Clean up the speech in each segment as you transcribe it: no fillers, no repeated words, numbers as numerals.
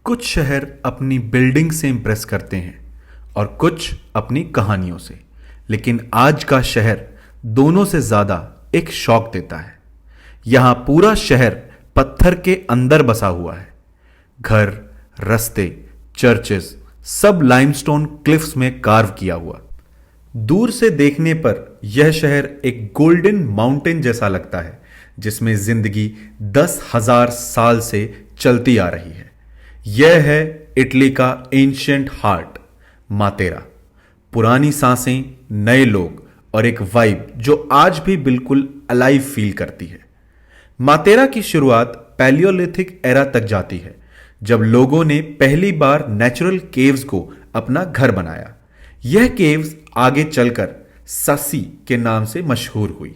कुछ शहर अपनी बिल्डिंग से इंप्रेस करते हैं और कुछ अपनी कहानियों से। लेकिन आज का शहर दोनों से ज्यादा एक शौक देता है। यहां पूरा शहर पत्थर के अंदर बसा हुआ है। घर, रास्ते, चर्चेस सब लाइमस्टोन क्लिफ्स में कार्व किया हुआ। दूर से देखने पर यह शहर एक गोल्डन माउंटेन जैसा लगता है जिसमें जिंदगी 10,000 साल से चलती आ रही है। यह है इटली का एंशिएंट हार्ट, मातेरा। पुरानी सांसें, नए लोग और एक वाइब जो आज भी बिल्कुल अलाइव फील करती है। मातेरा की शुरुआत पैलियोलिथिक एरा तक जाती है, जब लोगों ने पहली बार नेचुरल केव्स को अपना घर बनाया। यह केव्स आगे चलकर सासी के नाम से मशहूर हुई।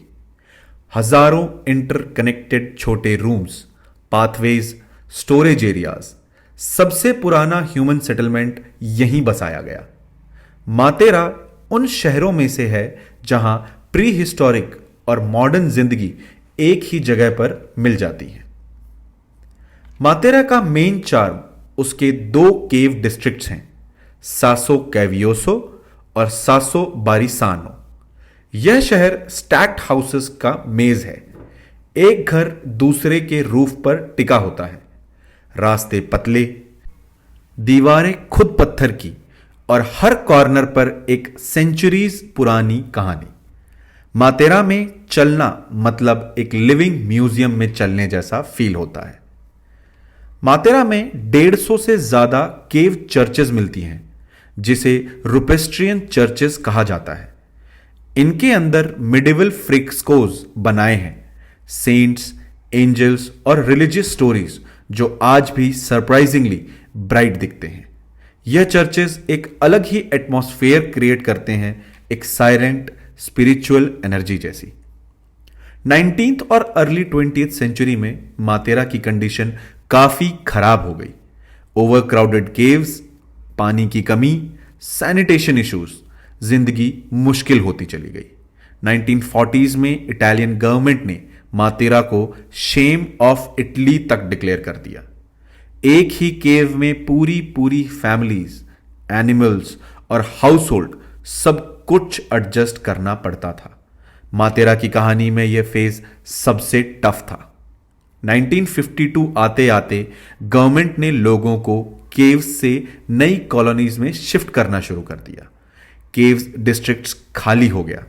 हजारों इंटरकनेक्टेड छोटे रूम्स, पाथवेज, स्टोरेज एरियाज, सबसे पुराना ह्यूमन सेटलमेंट यहीं बसाया गया। मातेरा उन शहरों में से है जहां प्री हिस्टोरिक और मॉडर्न जिंदगी एक ही जगह पर मिल जाती है। मातेरा का मेन चार्म उसके 2 केव डिस्ट्रिक्ट्स हैं, सासो कैवियोसो और सासो बारिसानो। यह शहर स्टैक्ड हाउसेस का मेज है। एक घर दूसरे के रूफ पर टिका होता है। रास्ते पतले, दीवारें खुद पत्थर की और हर कॉर्नर पर एक सेंचुरीज पुरानी कहानी। मातेरा में चलना मतलब एक लिविंग म्यूजियम में चलने जैसा फील होता है। मातेरा में 150 से ज्यादा केव चर्चेज मिलती हैं, जिसे रुपेस्ट्रियन चर्चेज कहा जाता है। इनके अंदर मिडिवल फ्रेस्कोस बनाए हैं, सेंट्स, एंजल्स और रिलीजियस स्टोरीज जो आज भी सरप्राइजिंगली ब्राइट दिखते हैं। यह चर्चेस एक अलग ही एटमॉस्फेयर क्रिएट करते हैं, एक साइलेंट स्पिरिचुअल एनर्जी जैसी। 19th और अर्ली 20th सेंचुरी में मातेरा की कंडीशन काफी खराब हो गई। ओवरक्राउडेड केव्स, पानी की कमी, सैनिटेशन इश्यूज, जिंदगी मुश्किल होती चली गई। 1940s में इटालियन गवर्नमेंट ने मातेरा को शेम ऑफ इटली तक डिक्लेयर कर दिया। एक ही केव में पूरी फैमिलीज, एनिमल्स और हाउस होल्ड सब कुछ एडजस्ट करना पड़ता था। मातेरा की कहानी में यह फेज सबसे टफ था। 1952 आते आते गवर्नमेंट ने लोगों को केव्स से नई कॉलोनीज में शिफ्ट करना शुरू कर दिया। केव्स डिस्ट्रिक्ट्स खाली हो गया,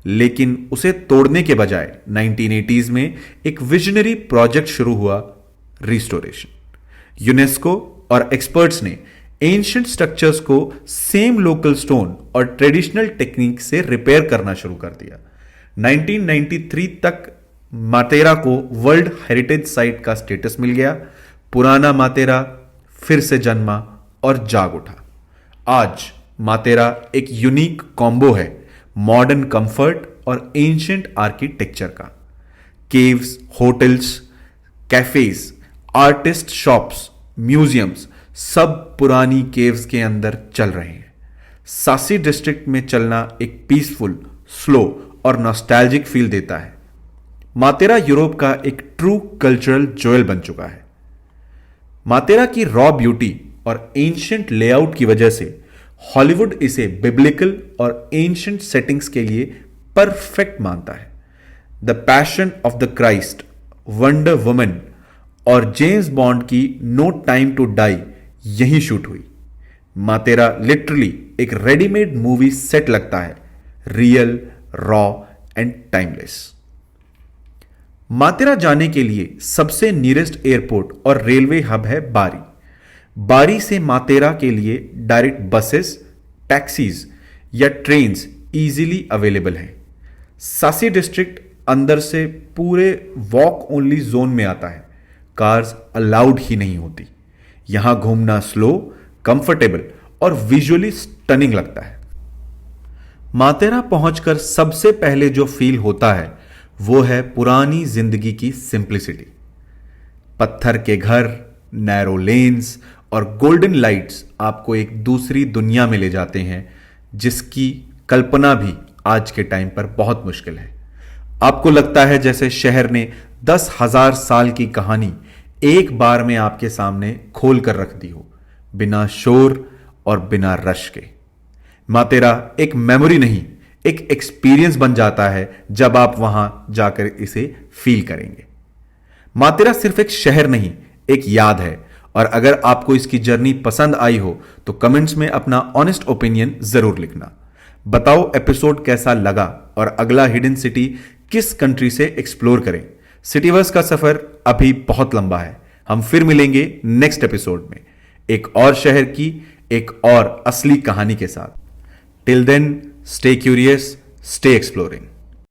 लेकिन उसे तोड़ने के बजाय 1980s में एक विजनरी प्रोजेक्ट शुरू हुआ, रिस्टोरेशन। यूनेस्को और एक्सपर्ट्स ने एंशिएंट स्ट्रक्चर्स को सेम लोकल स्टोन और ट्रेडिशनल टेक्निक से रिपेयर करना शुरू कर दिया। 1993 तक मातेरा को वर्ल्ड हेरिटेज साइट का स्टेटस मिल गया। पुराना मातेरा फिर से जन्मा और जाग उठा। आज मातेरा एक यूनिक कॉम्बो है, मॉडर्न कंफर्ट और एंशिएंट आर्किटेक्चर का। Caves, hotels, cafes, artist shops, museums सब पुरानी केव्स के अंदर चल रहे हैं। सासी डिस्ट्रिक्ट में चलना एक पीसफुल, स्लो और नॉस्टैल्जिक फील देता है। मातेरा यूरोप का एक ट्रू कल्चरल ज्वेल बन चुका है। मातेरा की रॉ ब्यूटी और एंशिएंट लेआउट की वजह से हॉलीवुड इसे बिब्लिकल और एंशिएंट सेटिंग्स के लिए परफेक्ट मानता है। The passion of the Christ, wonder woman और जेम्स बॉन्ड की नो टाइम टू डाई यहीं शूट हुई। मातेरा लिटरली एक रेडीमेड मूवी सेट लगता है, रियल, रॉ एंड टाइमलेस। मातेरा जाने के लिए सबसे नियरेस्ट एयरपोर्ट और रेलवे हब है बारी। बारी से मातेरा के लिए डायरेक्ट बसेस, टैक्सीज या ट्रेन्स इजीली अवेलेबल हैं। सासी डिस्ट्रिक्ट अंदर से पूरे वॉक ओनली जोन में आता है। कार्स अलाउड ही नहीं होती। यहां घूमना स्लो, कंफर्टेबल और विजुअली स्टनिंग लगता है। मातेरा पहुंचकर सबसे पहले जो फील होता है वो है पुरानी जिंदगी की सिंप्लिसिटी। पत्थर के घर, नैरो लेन्स और गोल्डन लाइट्स आपको एक दूसरी दुनिया में ले जाते हैं, जिसकी कल्पना भी आज के टाइम पर बहुत मुश्किल है। आपको लगता है जैसे शहर ने 10,000 साल की कहानी एक बार में आपके सामने खोल कर रख दी हो, बिना शोर और बिना रश के। मातेरा एक मेमोरी नहीं, एक एक्सपीरियंस बन जाता है जब आप वहां जाकर इसे फील करेंगे। मातेरा सिर्फ एक शहर नहीं, एक याद है। और अगर आपको इसकी जर्नी पसंद आई हो तो कमेंट्स में अपना ऑनेस्ट ओपिनियन जरूर लिखना। बताओ एपिसोड कैसा लगा और अगला हिडन सिटी किस कंट्री से एक्सप्लोर करें। सिटीवर्स का सफर अभी बहुत लंबा है। हम फिर मिलेंगे नेक्स्ट एपिसोड में एक और शहर की एक और असली कहानी के साथ। Till then, stay curious, stay exploring.